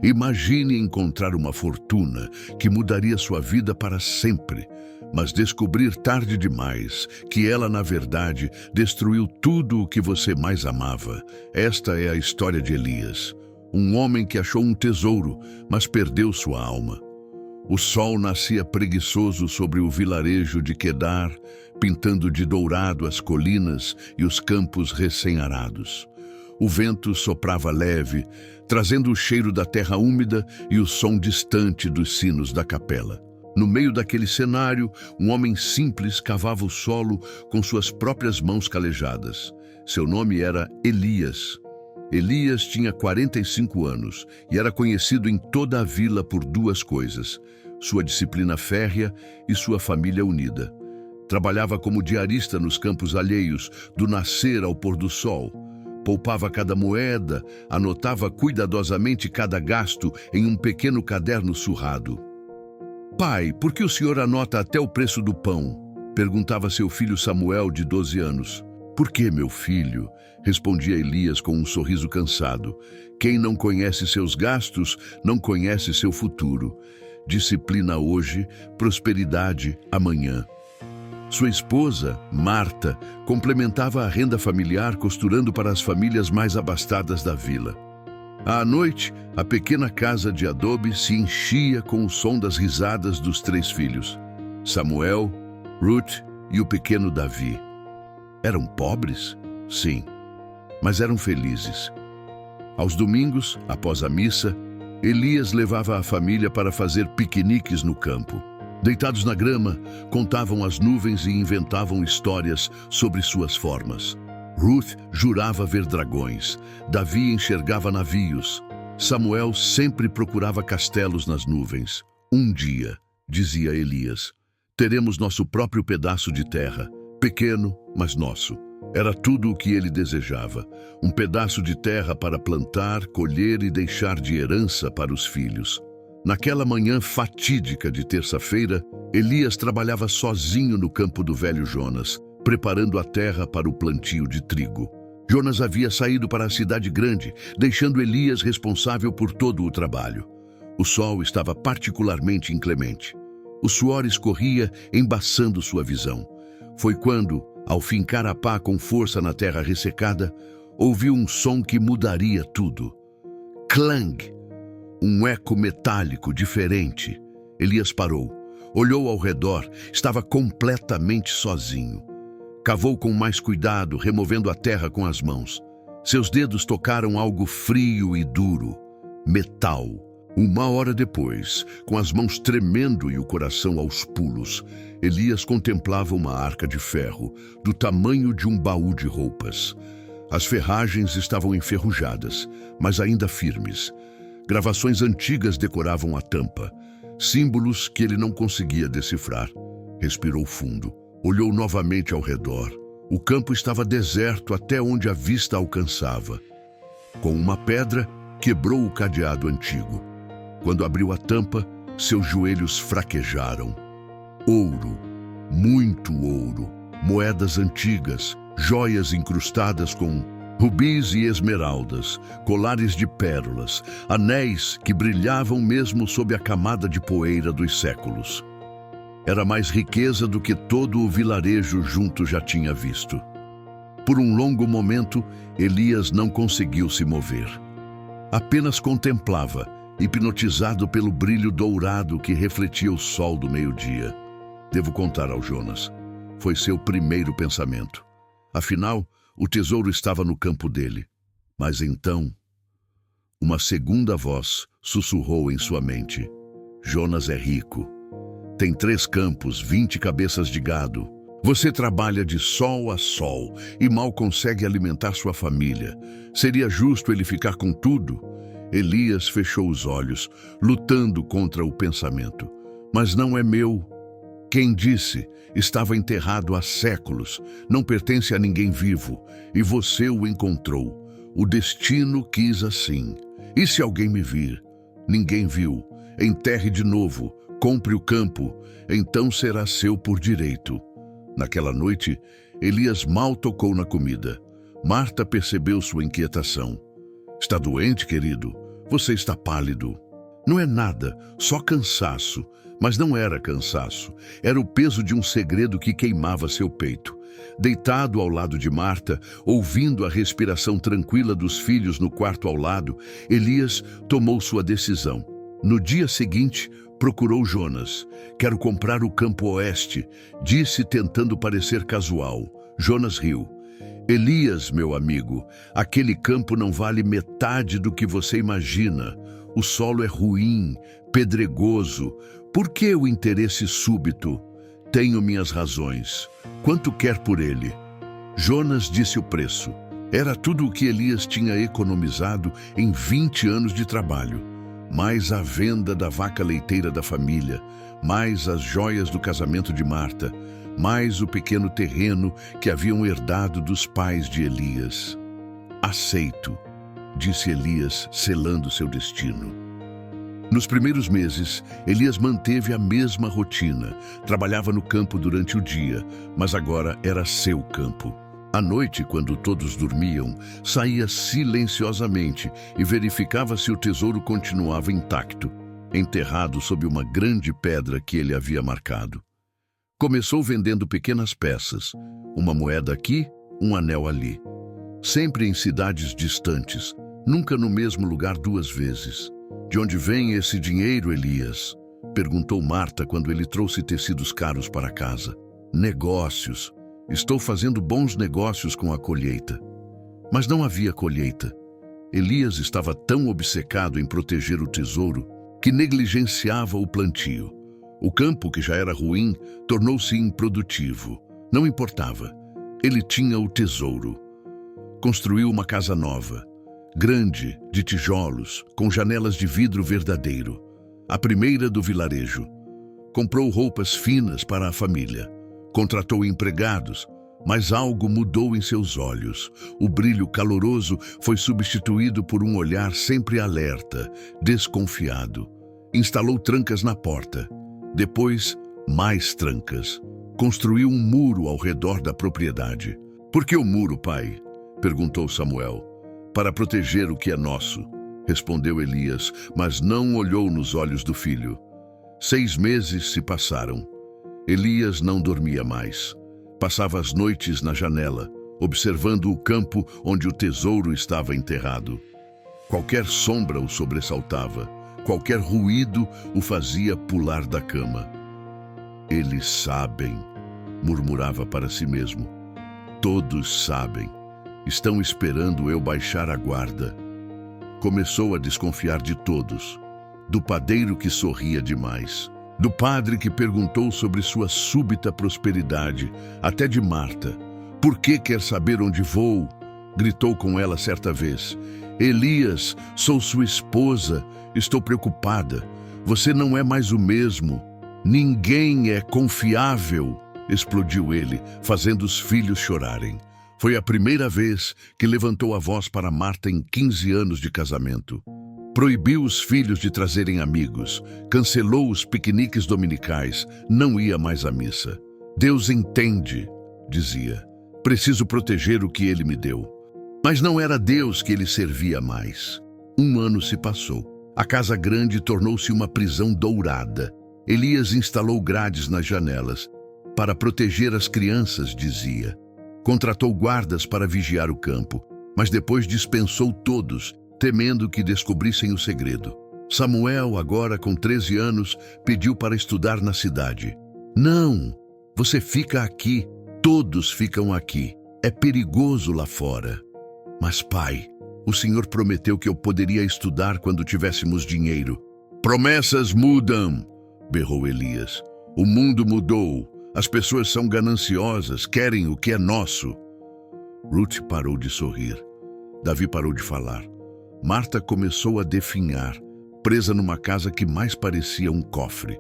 Imagine encontrar uma fortuna que mudaria sua vida para sempre, mas descobrir tarde demais que ela, na verdade, destruiu tudo o que você mais amava. Esta é a história de Elias, um homem que achou um tesouro, mas perdeu sua alma. O sol nascia preguiçoso sobre o vilarejo de Quedar, pintando de dourado as colinas e os campos recém-arados. O vento soprava leve, trazendo o cheiro da terra úmida e o som distante dos sinos da capela. No meio daquele cenário, um homem simples cavava o solo com suas próprias mãos calejadas. Seu nome era Elias. Elias tinha 45 anos e era conhecido em toda a vila por duas coisas: sua disciplina férrea e sua família unida. Trabalhava como diarista nos campos alheios, do nascer ao pôr do sol. Poupava cada moeda, anotava cuidadosamente cada gasto em um pequeno caderno surrado. "Pai, por que o senhor anota até o preço do pão?" perguntava seu filho Samuel, de 12 anos. "Por que, meu filho?" respondia Elias com um sorriso cansado. "Quem não conhece seus gastos, não conhece seu futuro. Disciplina hoje, prosperidade amanhã." Sua esposa, Marta, complementava a renda familiar costurando para as famílias mais abastadas da vila. À noite, a pequena casa de adobe se enchia com o som das risadas dos 3 filhos: Samuel, Ruth e o pequeno Davi. Eram pobres? Sim, mas eram felizes. Aos domingos, após a missa, Elias levava a família para fazer piqueniques no campo. Deitados na grama, contavam as nuvens e inventavam histórias sobre suas formas. Ruth jurava ver dragões, Davi enxergava navios, Samuel sempre procurava castelos nas nuvens. "Um dia", dizia Elias, "teremos nosso próprio pedaço de terra, pequeno, mas nosso." Era tudo o que ele desejava: um pedaço de terra para plantar, colher e deixar de herança para os filhos. Naquela manhã fatídica de terça-feira, Elias trabalhava sozinho no campo do velho Jonas, preparando a terra para o plantio de trigo. Jonas havia saído para a cidade grande, deixando Elias responsável por todo o trabalho. O sol estava particularmente inclemente. O suor escorria, embaçando sua visão. Foi quando, ao fincar a pá com força na terra ressecada, ouviu um som que mudaria tudo. Clang! Um eco metálico diferente. Elias parou, olhou ao redor, estava completamente sozinho. Cavou com mais cuidado, removendo a terra com as mãos. Seus dedos tocaram algo frio e duro. Metal. 1 hora depois, com as mãos tremendo e o coração aos pulos, Elias contemplava uma arca de ferro, do tamanho de um baú de roupas. As ferragens estavam enferrujadas, mas ainda firmes. Gravações antigas decoravam a tampa, símbolos que ele não conseguia decifrar. Respirou fundo, olhou novamente ao redor. O campo estava deserto até onde a vista alcançava. Com uma pedra, quebrou o cadeado antigo. Quando abriu a tampa, seus joelhos fraquejaram. Ouro, muito ouro, moedas antigas, joias incrustadas com rubis e esmeraldas, colares de pérolas, anéis que brilhavam mesmo sob a camada de poeira dos séculos. Era mais riqueza do que todo o vilarejo junto já tinha visto. Por um longo momento, Elias não conseguiu se mover. Apenas contemplava, hipnotizado pelo brilho dourado que refletia o sol do meio-dia. Devo contar ao Jonas. Foi seu primeiro pensamento. Afinal, o tesouro estava no campo dele. Mas então, uma segunda voz sussurrou em sua mente: "Jonas é rico. Tem 3 campos, 20 cabeças de gado. Você trabalha de sol a sol e mal consegue alimentar sua família. Seria justo ele ficar com tudo?" Elias fechou os olhos, lutando contra o pensamento. "Mas não é meu." Quem disse? Estava enterrado há séculos, não pertence a ninguém vivo, e você o encontrou. O destino quis assim. E se alguém me vir? Ninguém viu. Enterre de novo, compre o campo, então será seu por direito. Naquela noite, Elias mal tocou na comida. Marta percebeu sua inquietação. "Está doente, querido? Você está pálido. Não é nada, só cansaço. Mas não era cansaço. Era o peso de um segredo que queimava seu peito. Deitado ao lado de Marta, ouvindo a respiração tranquila dos filhos no quarto ao lado, Elias tomou sua decisão. No dia seguinte, procurou Jonas. Quero comprar o campo oeste, disse tentando parecer casual. Jonas riu. Elias, meu amigo, aquele campo não vale metade do que você imagina. O solo é ruim, pedregoso. Por que o interesse súbito? Tenho minhas razões. Quanto quer por ele? Jonas disse o preço. Era tudo o que Elias tinha economizado em 20 anos de trabalho. Mais a venda da vaca leiteira da família, mais as joias do casamento de Marta, mais o pequeno terreno que haviam herdado dos pais de Elias. Aceito, disse Elias, selando seu destino. Nos primeiros meses, Elias manteve a mesma rotina. Trabalhava no campo durante o dia, mas agora era seu campo. À noite, quando todos dormiam, saía silenciosamente e verificava se o tesouro continuava intacto, enterrado sob uma grande pedra que ele havia marcado. Começou vendendo pequenas peças, uma moeda aqui, um anel ali. Sempre em cidades distantes, nunca no mesmo lugar 2 vezes. De onde vem esse dinheiro, Elias? Perguntou Marta quando ele trouxe tecidos caros para casa. Negócios. Estou fazendo bons negócios com a colheita. Mas não havia colheita. Elias estava tão obcecado em proteger o tesouro que negligenciava o plantio. O campo, que já era ruim, tornou-se improdutivo. Não importava. Ele tinha o tesouro. Construiu uma casa nova. Grande, de tijolos, com janelas de vidro verdadeiro. A primeira do vilarejo. Comprou roupas finas para a família. Contratou empregados, mas algo mudou em seus olhos. O brilho caloroso foi substituído por um olhar sempre alerta, desconfiado. Instalou trancas na porta. Depois, mais trancas. Construiu um muro ao redor da propriedade. Por que o muro, pai? Perguntou Samuel. Para proteger o que é nosso, respondeu Elias, mas não olhou nos olhos do filho. 6 meses se passaram. Elias não dormia mais. Passava as noites na janela, observando o campo onde o tesouro estava enterrado. Qualquer sombra o sobressaltava, qualquer ruído o fazia pular da cama. Eles sabem, murmurava para si mesmo. Todos sabem. Estão esperando eu baixar a guarda. Começou a desconfiar de todos. Do padeiro que sorria demais. Do padre que perguntou sobre sua súbita prosperidade. Até de Marta. Por que quer saber onde vou? Gritou com ela certa vez. Elias, sou sua esposa. Estou preocupada. Você não é mais o mesmo. Ninguém é confiável. Explodiu ele, fazendo os filhos chorarem. Foi a primeira vez que levantou a voz para Marta em 15 anos de casamento. Proibiu os filhos de trazerem amigos, cancelou os piqueniques dominicais, não ia mais à missa. Deus entende, dizia. Preciso proteger o que ele me deu. Mas não era Deus que ele servia mais. 1 ano se passou. A casa grande tornou-se uma prisão dourada. Elias instalou grades nas janelas. Para proteger as crianças, dizia. Contratou guardas para vigiar o campo, mas depois dispensou todos, temendo que descobrissem o segredo. Samuel, agora com 13 anos, pediu para estudar na cidade. Não, você fica aqui, todos ficam aqui. É perigoso lá fora. Mas pai, o Senhor prometeu que eu poderia estudar quando tivéssemos dinheiro. Promessas mudam, berrou Elias. O mundo mudou. As pessoas são gananciosas, querem o que é nosso. Ruth parou de sorrir. Davi parou de falar. Marta começou a definhar, presa numa casa que mais parecia um cofre.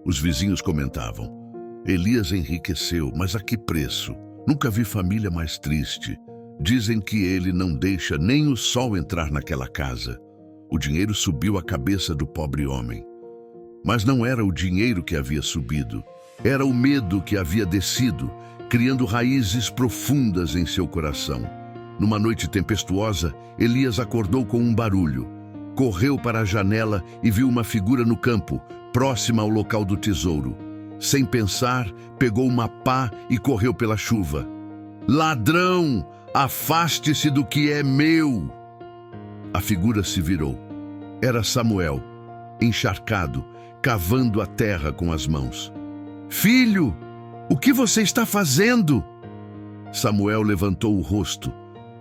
Os vizinhos comentavam. Elias enriqueceu, mas a que preço? Nunca vi família mais triste. Dizem que ele não deixa nem o sol entrar naquela casa. O dinheiro subiu a cabeça do pobre homem. Mas não era o dinheiro que havia subido. Era o medo que havia descido, criando raízes profundas em seu coração. Numa noite tempestuosa, Elias acordou com um barulho. correu para a janela e viu uma figura no campo, próxima ao local do tesouro. Sem pensar, pegou uma pá e correu pela chuva. Ladrão, afaste-se do que é meu! A figura se virou. Era Samuel, encharcado, cavando a terra com as mãos. Filho, o que você está fazendo? Samuel levantou o rosto,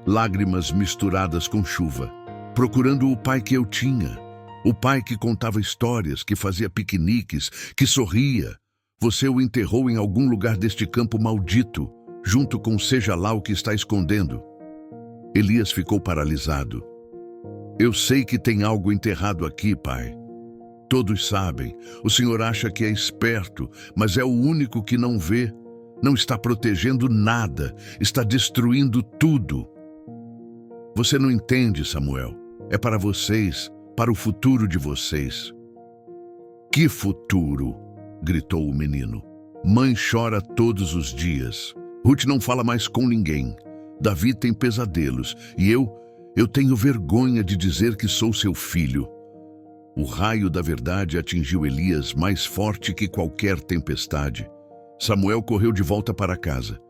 lágrimas misturadas com chuva, procurando o pai que eu tinha. O pai que contava histórias, que fazia piqueniques, que sorria. Você o enterrou em algum lugar deste campo maldito, junto com seja lá o que está escondendo. Elias ficou paralisado. Eu sei que tem algo enterrado aqui, pai. Todos sabem. O senhor acha que é esperto, mas é o único que não vê. Não está protegendo nada, está destruindo tudo. Você não entende, Samuel. É para vocês, para o futuro de vocês. Que futuro? Gritou o menino. Mãe chora todos os dias. Ruth não fala mais com ninguém. Davi tem pesadelos e eu tenho vergonha de dizer que sou seu filho. O raio da verdade atingiu Elias mais forte que qualquer tempestade. Samuel correu de volta para casa.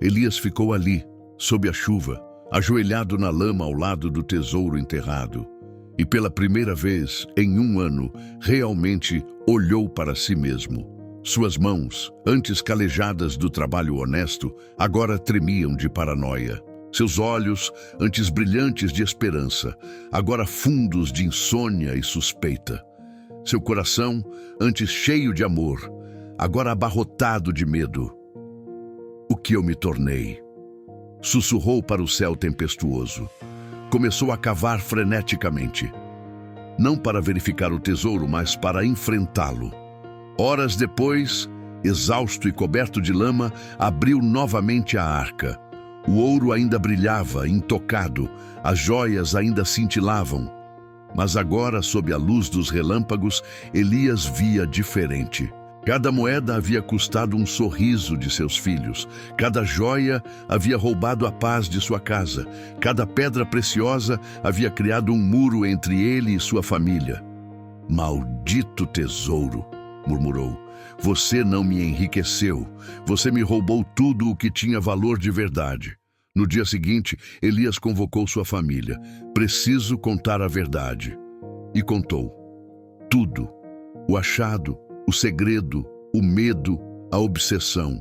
Elias ficou ali, sob a chuva, ajoelhado na lama ao lado do tesouro enterrado. E pela primeira vez em um ano, realmente olhou para si mesmo. Suas mãos, antes calejadas do trabalho honesto, agora tremiam de paranoia. Seus olhos, antes brilhantes de esperança, agora fundos de insônia e suspeita. Seu coração, antes cheio de amor, agora abarrotado de medo. O que eu me tornei? Sussurrou para o céu tempestuoso. Começou a cavar freneticamente. Não para verificar o tesouro, mas para enfrentá-lo. Horas depois, exausto e coberto de lama, abriu novamente a arca. O ouro ainda brilhava, intocado, as joias ainda cintilavam. Mas agora, sob a luz dos relâmpagos, Elias via diferente. Cada moeda havia custado um sorriso de seus filhos. Cada joia havia roubado a paz de sua casa. Cada pedra preciosa havia criado um muro entre ele e sua família. Maldito tesouro, murmurou. Você não me enriqueceu. Você me roubou tudo o que tinha valor de verdade. No dia seguinte, Elias convocou sua família. Preciso contar a verdade. E contou. Tudo. O achado, o segredo, o medo, a obsessão.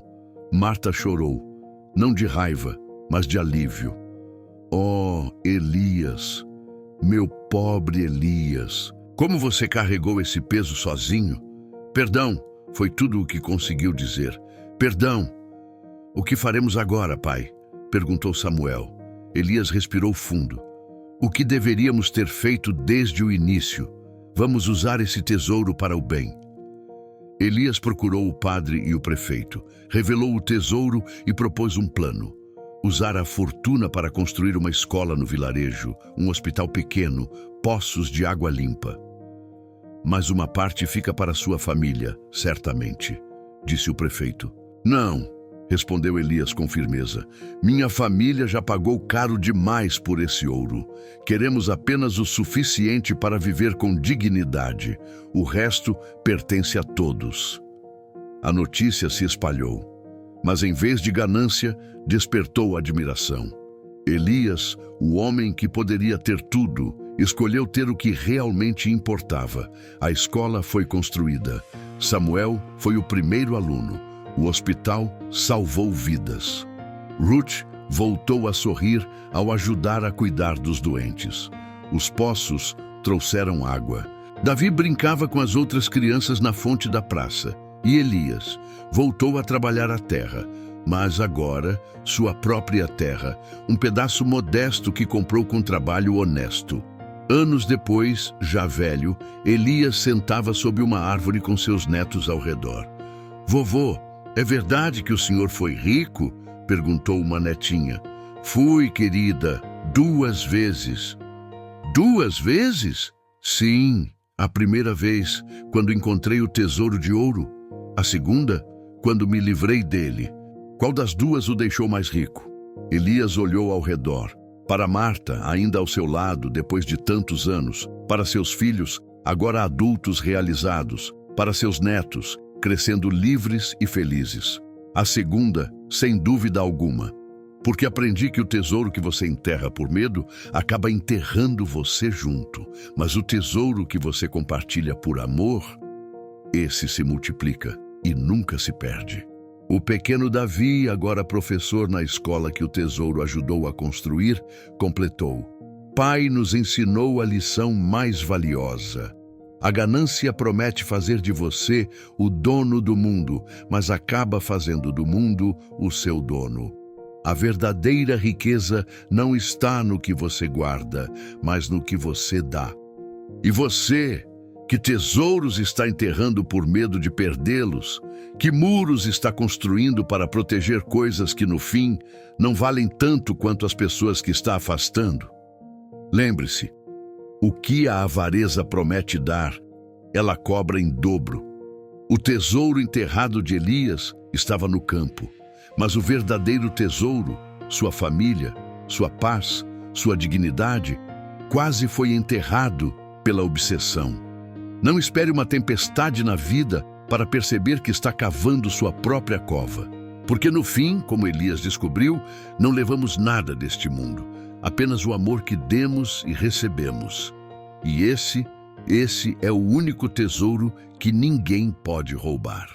Marta chorou, não de raiva, mas de alívio. Oh, Elias, meu pobre Elias, como você carregou esse peso sozinho? Perdão, foi tudo o que conseguiu dizer. Perdão. O que faremos agora, pai? Perguntou Samuel. Elias respirou fundo. O que deveríamos ter feito desde o início? Vamos usar esse tesouro para o bem. Elias procurou o padre e o prefeito, revelou o tesouro e propôs um plano. Usar a fortuna para construir uma escola no vilarejo, um hospital pequeno, poços de água limpa. Mas uma parte fica para sua família, certamente, disse o prefeito. Não, respondeu Elias com firmeza. Minha família já pagou caro demais por esse ouro. Queremos apenas o suficiente para viver com dignidade. O resto pertence a todos. A notícia se espalhou, mas em vez de ganância, despertou admiração. Elias, o homem que poderia ter tudo, escolheu ter o que realmente importava. A escola foi construída. Samuel foi o primeiro aluno. O hospital salvou vidas. Ruth voltou a sorrir ao ajudar a cuidar dos doentes. Os poços trouxeram água. Davi brincava com as outras crianças na fonte da praça. E Elias voltou a trabalhar a terra, mas agora sua própria terra, um pedaço modesto que comprou com trabalho honesto. Anos depois, já velho, Elias sentava sob uma árvore com seus netos ao redor. Vovô, é verdade que o senhor foi rico? Perguntou uma netinha. Fui, querida, 2 vezes. 2 vezes? Sim, a primeira vez, quando encontrei o tesouro de ouro. A segunda, quando me livrei dele. Qual das duas o deixou mais rico? Elias olhou ao redor. Para Marta, ainda ao seu lado, depois de tantos anos. Para seus filhos, agora adultos realizados. Para seus netos, crescendo livres e felizes. A segunda, sem dúvida alguma. Porque aprendi que o tesouro que você enterra por medo acaba enterrando você junto. Mas o tesouro que você compartilha por amor, esse se multiplica e nunca se perde. O pequeno Davi, agora professor na escola que o tesouro ajudou a construir, completou: Pai nos ensinou a lição mais valiosa. A ganância promete fazer de você o dono do mundo, mas acaba fazendo do mundo o seu dono. A verdadeira riqueza não está no que você guarda, mas no que você dá. E você, que tesouros está enterrando por medo de perdê-los? Que muros está construindo para proteger coisas que, no fim, não valem tanto quanto as pessoas que está afastando? Lembre-se, o que a avareza promete dar, ela cobra em dobro. O tesouro enterrado de Elias estava no campo, mas o verdadeiro tesouro, sua família, sua paz, sua dignidade, quase foi enterrado pela obsessão. Não espere uma tempestade na vida para perceber que está cavando sua própria cova. Porque no fim, como Elias descobriu, não levamos nada deste mundo, apenas o amor que demos e recebemos. E esse é o único tesouro que ninguém pode roubar.